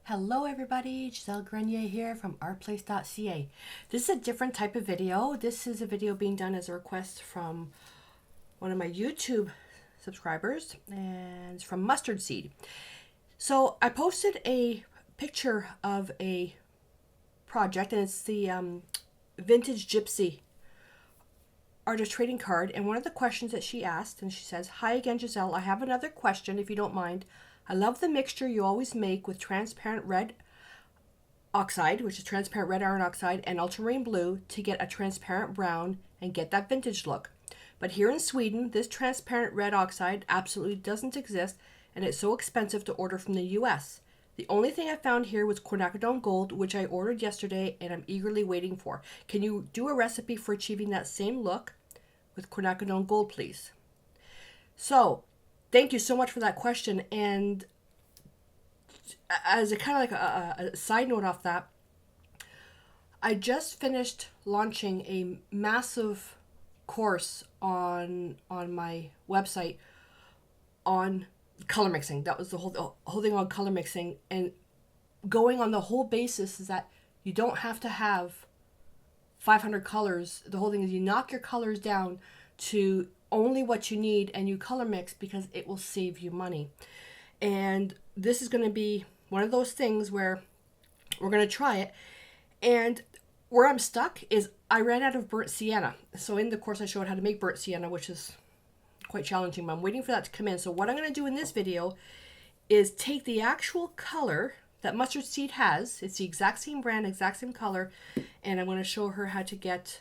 Hello everybody, Giselle Grenier here from artplace.ca. This is a different type of video. This is a video being done as a request from one of my YouTube subscribers, and it's from Mustard Seed. So I posted a picture of a project, and it's the vintage Gypsy artist trading card. And one of the questions that she asked, and she says, "Hi again, Giselle. I have another question if you don't mind. I love the mixture you always make with transparent red oxide, which is transparent red iron oxide, and ultramarine blue to get a transparent brown and get that vintage look. But here in Sweden, this transparent red oxide absolutely doesn't exist, and it's so expensive to order from the US. The only thing I found here was quinacridone gold, which I ordered yesterday and I'm eagerly waiting for. Can you do a recipe for achieving that same look with quinacridone gold, please?" So, thank you so much for that question. And as a kind of like a side note off that, I just finished launching a massive course on my website on color mixing. That was the whole thing on color mixing, and going on the whole basis is that you don't have to have 500 colors. The whole thing is you knock your colors down to only what you need and you color mix, because it will save you money. And this is going to be one of those things where we're going to try it. And where I'm stuck is I ran out of burnt sienna. So in the course I showed how to make burnt sienna, which is quite challenging, but I'm waiting for that to come in. So what I'm going to do in this video is take the actual color that Mustard Seed has. It's the exact same brand, exact same color, and I'm going to show her how to get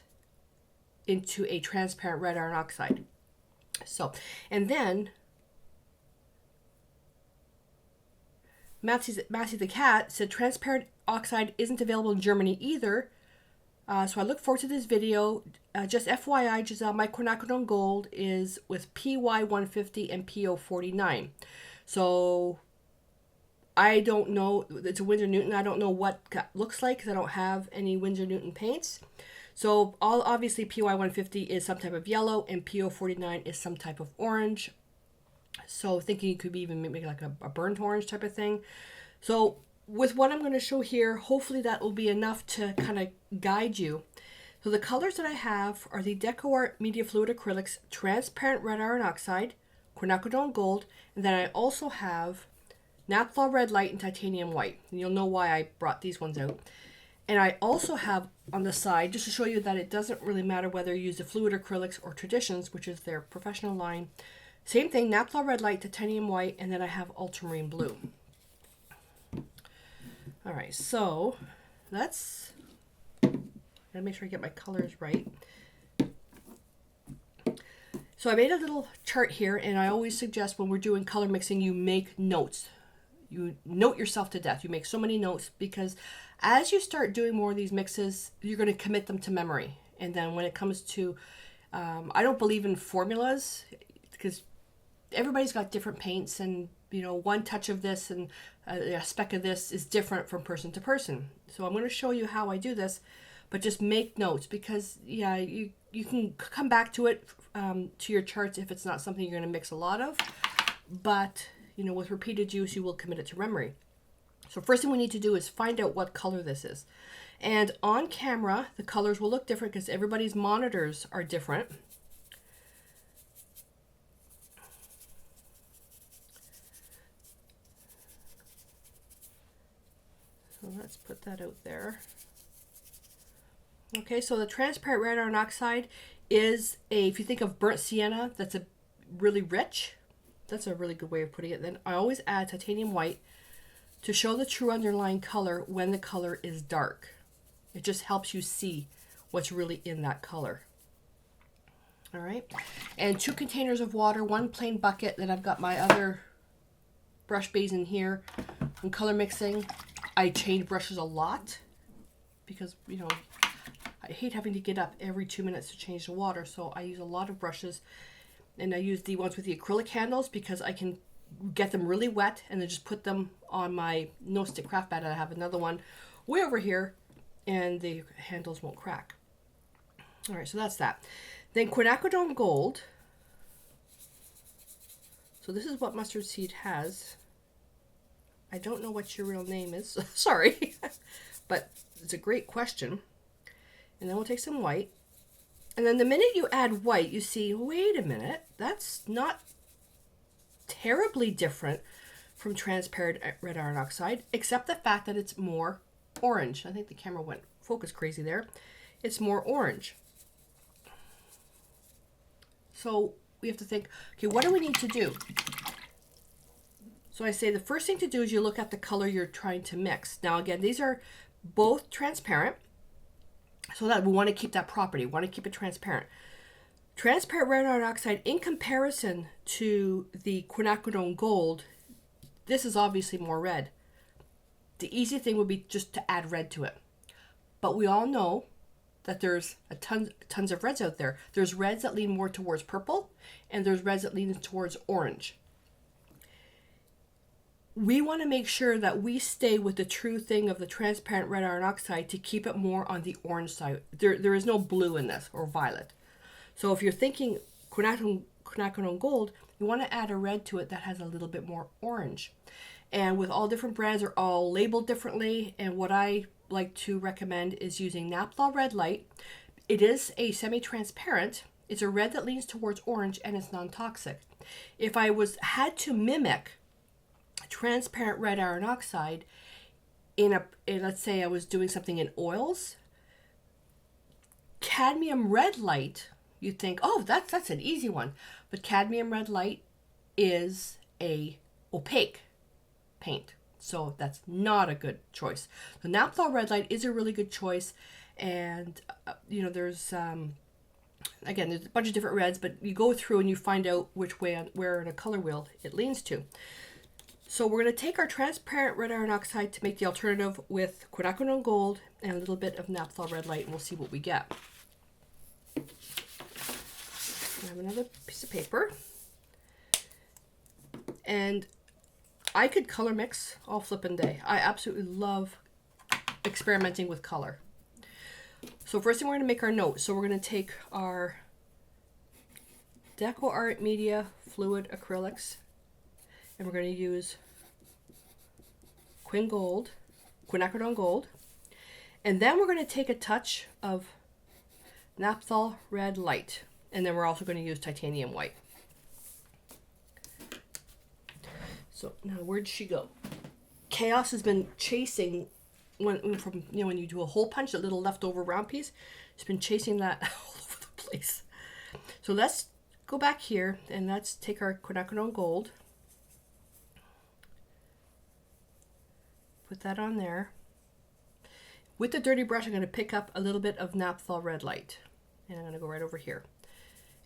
into a transparent red iron oxide. So, and then Massey the cat said transparent oxide isn't available in Germany either. So I look forward to this video. Just FYI, Giselle, my quinacridone gold is with PY150 and PO49. So I don't know, it's a Winsor Newton. I don't know what it looks like because I don't have any Winsor Newton paints. So obviously PY150 is some type of yellow and PO49 is some type of orange. So thinking you could be even make like a burnt orange type of thing. So with what I'm going to show here, hopefully that will be enough to kind of guide you. So the colors that I have are the DecoArt Media Fluid Acrylics, Transparent Red Iron Oxide, Quinacridone Gold, and then I also have Naphtha Red Light and Titanium White. And you'll know why I brought these ones out. And I also have on the side, just to show you that it doesn't really matter whether you use the fluid acrylics or traditions, which is their professional line. Same thing, Naphtha Red Light, Titanium White, and then I have ultramarine blue. All right, so let's, gotta make sure I get my colors right. So I made a little chart here, and I always suggest when we're doing color mixing, you make notes. You note yourself to death. You make so many notes, because as you start doing more of these mixes, you're going to commit them to memory. And then when it comes to, I don't believe in formulas, because everybody's got different paints, and you know, one touch of this and a speck of this is different from person to person. So I'm going to show you how I do this, but just make notes, because yeah, you can come back to it, to your charts if it's not something you're going to mix a lot of, but you know, with repeated use, you will commit it to memory. So first thing we need to do is find out what color this is. And on camera, the colors will look different because everybody's monitors are different. So let's put that out there. Okay, so the transparent red iron oxide is if you think of burnt sienna, that's a really rich. That's a really good way of putting it. Then I always add titanium white to show the true underlying color when the color is dark. It just helps you see what's really in that color. All right. And 2 containers of water, 1 plain bucket. Then I've got my other brush basin here. When color mixing, I change brushes a lot because, you know, I hate having to get up every 2 minutes to change the water. So I use a lot of brushes. And I use the ones with the acrylic handles because I can get them really wet and then just put them on my no stick craft pad. I have another one way over here and the handles won't crack. All right, so that's that. Then quinacridone gold. So this is what Mustard Seed has. I don't know what your real name is. Sorry. But it's a great question. And then we'll take some white. And then the minute you add white, you see, wait a minute, that's not terribly different from transparent red iron oxide, except the fact that it's more orange. I think the camera went focus crazy there. It's more orange. So we have to think, okay, what do we need to do? So I say the first thing to do is you look at the color you're trying to mix. Now again, these are both transparent, so that we want to keep that property. We want to keep it transparent. Transparent red iron oxide, in comparison to the quinacridone gold, this is obviously more red. The easy thing would be just to add red to it. But we all know that there's tons of reds out there. There's reds that lean more towards purple, and there's reds that lean towards orange. We want to make sure that we stay with the true thing of the transparent red iron oxide to keep it more on the orange side. There is no blue in this, or violet. So if you're thinking quinacridone gold, you want to add a red to it that has a little bit more orange. And with all different brands, are all labeled differently. And what I like to recommend is using Naphthol Red Light. It is a semi-transparent. It's a red that leans towards orange, and it's non-toxic. If I had to mimic transparent red iron oxide in let's say I was doing something in oils, cadmium red light, you'd think, oh, that's an easy one. But cadmium red light is a opaque paint, so that's not a good choice. The Naphthol Red Light is a really good choice, and there's again, there's a bunch of different reds, but you go through and you find out where in a color wheel it leans to. So we're going to take our transparent red iron oxide to make the alternative with quinacridone gold and a little bit of Naphthol Red Light, and we'll see what we get. I have another piece of paper, and I could color mix all flippin' day. I absolutely love experimenting with color. So first thing, we're going to make our note. So we're going to take our Deco Art Media Fluid Acrylics, and we're going to use quinacridone gold, and then we're going to take a touch of Naphthol Red Light, and then we're also going to use titanium white. So now, where'd she go? Chaos has been chasing when you do a hole punch, that little leftover round piece. It's been chasing that all over the place. So let's go back here and let's take our quinacridone gold. Put that on there. With the dirty brush, I'm going to pick up a little bit of Naphthol Red Light. And I'm going to go right over here.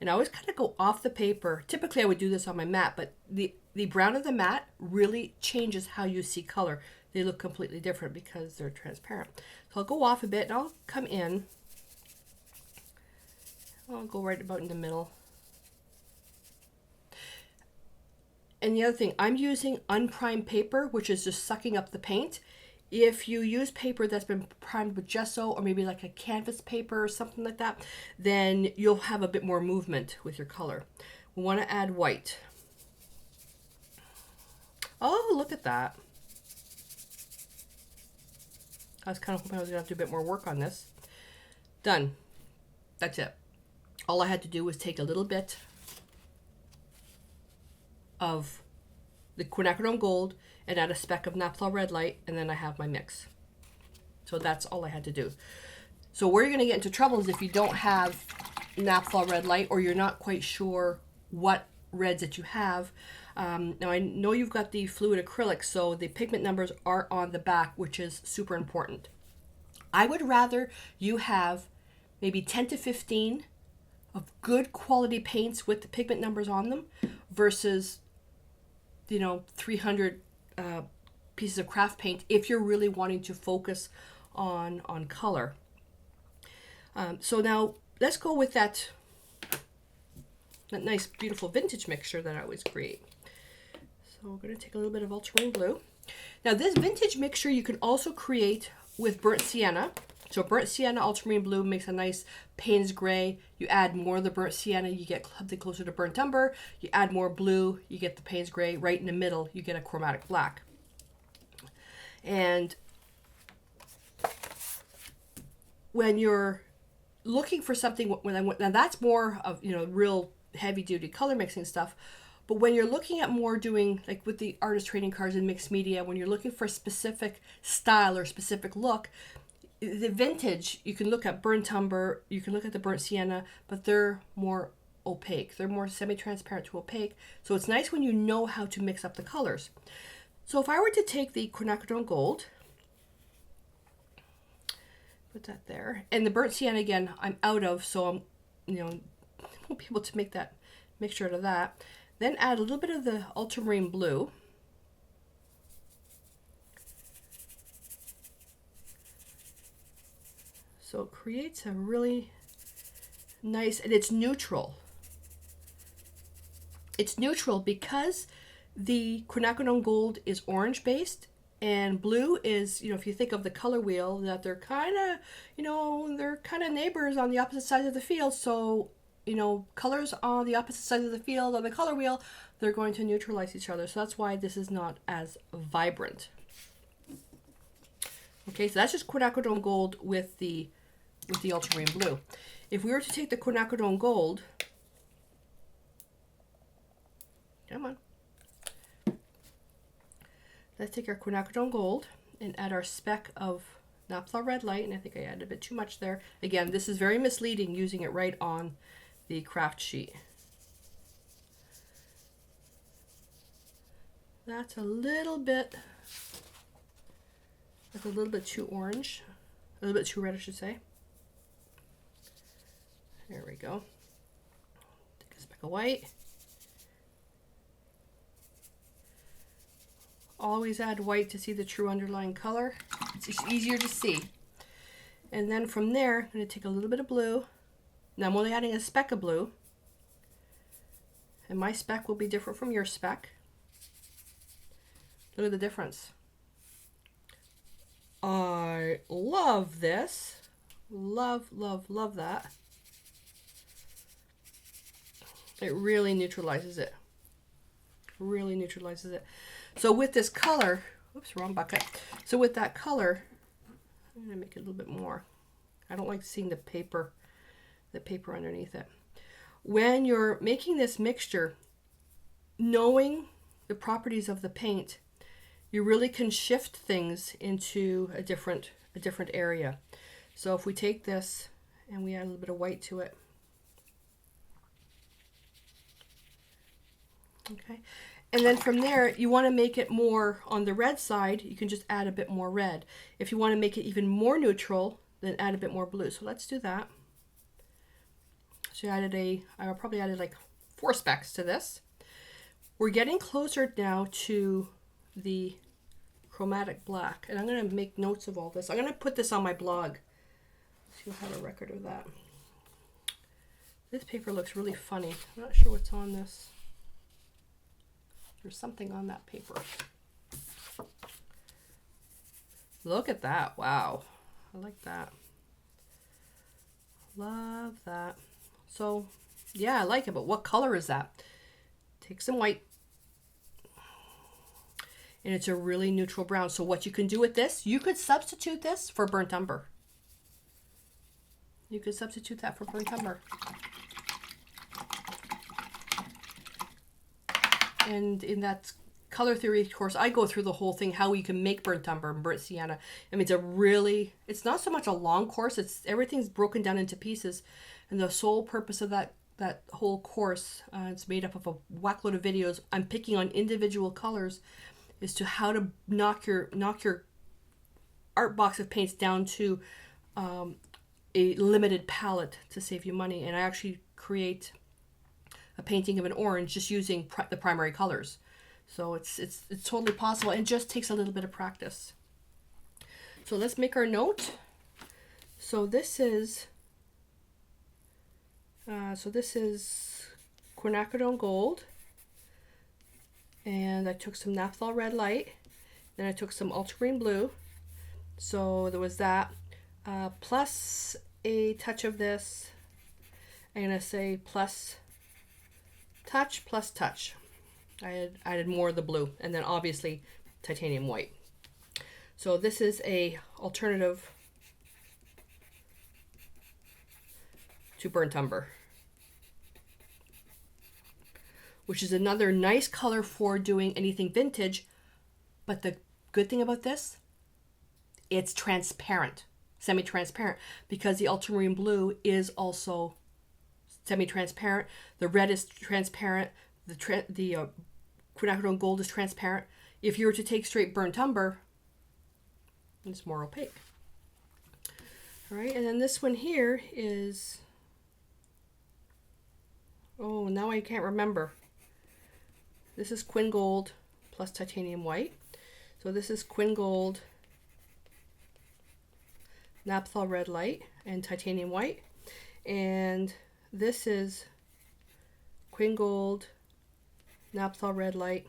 And I always kind of go off the paper. Typically I would do this on my mat, but the brown of the mat really changes how you see color. They look completely different because they're transparent. So I'll go off a bit and I'll come in. I'll go right about in the middle. And the other thing, I'm using unprimed paper, which is just sucking up the paint. If you use paper that's been primed with gesso, or maybe like a canvas paper or something like that, then you'll have a bit more movement with your color. We want to add white. Oh, look at that. I was kind of hoping I was going to have to do a bit more work on this. Done. That's it. All I had to do was take a little bit of the quinacridone gold and add a speck of Naphthol Red Light, and then I have my mix. So that's all I had to do. So where you're going to get into trouble is if you don't have Naphthol Red Light, or you're not quite sure what reds that you have. Now I know you've got the fluid acrylic, so the pigment numbers are on the back, which is super important. I would rather you have maybe 10 to 15 of good quality paints with the pigment numbers on them versus 300 pieces of craft paint if you're really wanting to focus on color. So now let's go with that nice beautiful vintage mixture that I always create. So we're going to take a little bit of ultramarine blue. Now this vintage mixture you can also create with burnt sienna. So burnt sienna, ultramarine blue makes a nice Payne's gray. You add more of the burnt sienna, you get something closer to burnt umber. You add more blue, you get the Payne's gray. Right in the middle, you get a chromatic black. And when you're looking for something, now that's more of, you know, real heavy duty color mixing stuff. But when you're looking at more doing, like with the artist trading cards and mixed media, when you're looking for a specific style or specific look, the vintage, you can look at burnt umber, you can look at the burnt sienna, but they're more opaque. They're more semi-transparent to opaque. So it's nice when you know how to mix up the colors. So if I were to take the quinacridone gold, put that there, and the burnt sienna again, I'm out of, so I'm, you know, won't be able to make that mixture out of that. Then add a little bit of the ultramarine blue. So it creates a really nice, and it's neutral. It's neutral because the quinacridone gold is orange based, and blue is, you know, if you think of the color wheel, that they're kind of, you know, they're kind of neighbors on the opposite sides of the field. So, you know, colors on the opposite sides of the field on the color wheel, they're going to neutralize each other. So that's why this is not as vibrant. Okay, so that's just quinacridone gold with the ultramarine blue. If we were to take the quinacridone gold, come on, let's take our quinacridone gold and add our speck of naphtha red light, and I think I added a bit too much there. Again, this is very misleading using it right on the craft sheet. That's a little bit too orange, a little bit too red, I should say. There we go. Take a speck of white. Always add white to see the true underlying color. It's just easier to see. And then from there, I'm going to take a little bit of blue. Now I'm only adding a speck of blue. And my speck will be different from your speck. Look at the difference. I love this. Love, love, love that. It really neutralizes it. Really neutralizes it. So with this color, oops, wrong bucket. So with that color, I'm going to make it a little bit more. I don't like seeing the paper underneath it. When you're making this mixture, knowing the properties of the paint, you really can shift things into a different area. So if we take this and we add a little bit of white to it. Okay. And then from there, you want to make it more on the red side, you can just add a bit more red. If you want to make it even more neutral, then add a bit more blue. So let's do that. So I probably added like 4 specks to this. We're getting closer now to the chromatic black. And I'm going to make notes of all this. I'm going to put this on my blog, so you'll have a record of that. This paper looks really funny. I'm not sure what's on this. There's something on that paper. Look at that. Wow. I like that. Love that. So, yeah, I like it, but what color is that? Take some white. And it's a really neutral brown. So what you can do with this, you could substitute this for burnt umber. You could substitute that for burnt umber. And in that color theory course, I go through the whole thing, how you can make burnt umber and burnt sienna. I mean, it's not so much a long course, everything's broken down into pieces. And the sole purpose of that whole course, it's made up of a whackload of videos. I'm picking on individual colors, is to how to knock your art box of paints down to a limited palette to save you money. And I actually create a painting of an orange just using the primary colors. So it's totally possible, and just takes a little bit of practice. So let's make our note. So this is quinacridone gold, and I took some naphthol red light, then I took some ultramarine blue. So there was that, plus a touch of this. I'm gonna say plus touch. I added more of the blue, and then obviously titanium white. So this is a alternative to burnt umber, which is another nice color for doing anything vintage. But the good thing about this, it's transparent, semi-transparent, because the ultramarine blue is also semi-transparent. The red is transparent. The quinacridone gold is transparent. If you were to take straight burnt umber, it's more opaque. All right, and then this one here is, oh, now I can't remember. This is Quin Gold plus titanium white. So this is Quin Gold, Naphthol red light, and titanium white. And this is Quin Gold, Naphthol red light,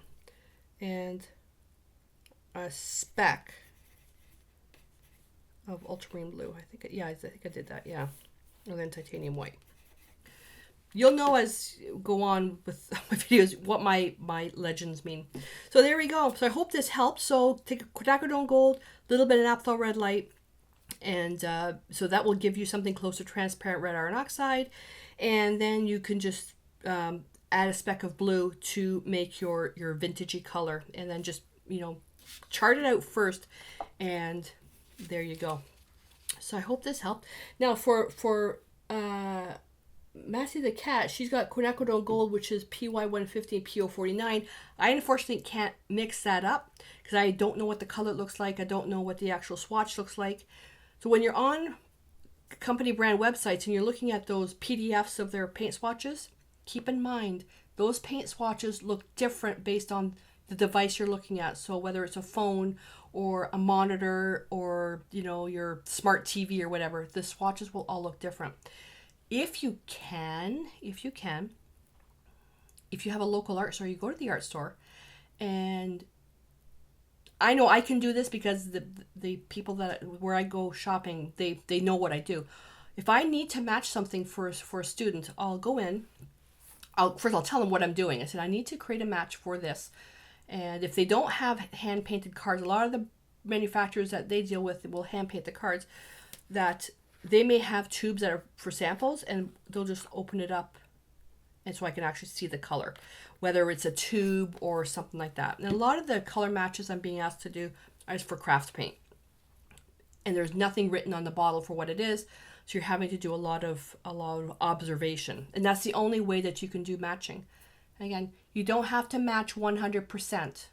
and a speck of ultramarine blue. I think I did that, yeah. And then titanium white. You'll know as go on with my videos what my legends mean. So there we go. So I hope this helped. So take a quinacridone gold, a little bit of naphthol red light, and so that will give you something close to transparent red iron oxide. And then you can just add a speck of blue to make your vintagey color, and then just, you know, chart it out first, and there you go. So I hope this helped. Now for Massey the cat, she's got quinacridone gold, which is PY150 and PO49. I unfortunately can't mix that up because I don't know what the color looks like. I don't know what the actual swatch looks like. So when you're on company brand websites and you're looking at those PDFs of their paint swatches, keep in mind those paint swatches look different based on the device you're looking at. So whether it's a phone or a monitor or, you know, your smart TV or whatever, the swatches will all look different. If you have a local art store, you go to the art store, and I know I can do this because the people where I go shopping, they know what I do. If I need to match something for a student, I'll go in. I'll tell them what I'm doing. I said I need to create a match for this, and if they don't have hand painted cards, a lot of the manufacturers that they deal with will hand paint the cards. That they may have tubes that are for samples, and they'll just open it up, and so I can actually see the color, whether it's a tube or something like that. And a lot of the color matches I'm being asked to do are for craft paint, and there's nothing written on the bottle for what it is, so you're having to do a lot of observation, and that's the only way that you can do matching. And again, you don't have to match 100%.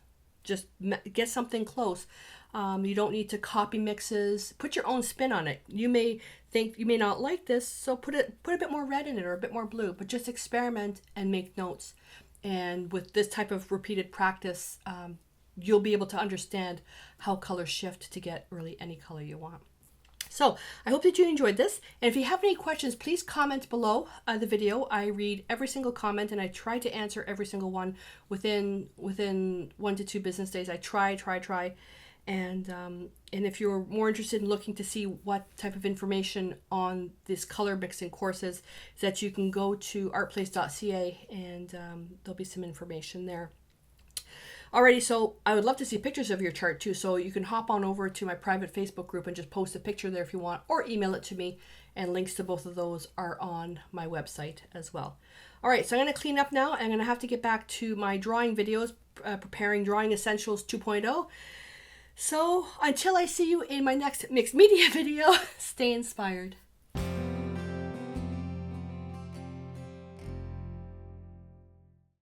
Just get something close. You don't need to copy mixes. Put your own spin on it. You may think you may not like this, so put a bit more red in it or a bit more blue, but just experiment and make notes. And with this type of repeated practice, you'll be able to understand how colors shift to get really any color you want. So I hope that you enjoyed this. And if you have any questions, please comment below the video. I read every single comment, and I try to answer every single one within 1 to 2 business days. I try. And if you're more interested in looking to see what type of information on this color mixing courses, is that you can go to artplace.ca, and there'll be some information there. Alrighty, so I would love to see pictures of your chart too, so you can hop on over to my private Facebook group and just post a picture there if you want, or email it to me, and links to both of those are on my website as well. Alright, so I'm going to clean up now. I'm going to have to get back to my drawing videos, preparing Drawing Essentials 2.0. So until I see you in my next mixed media video, stay inspired.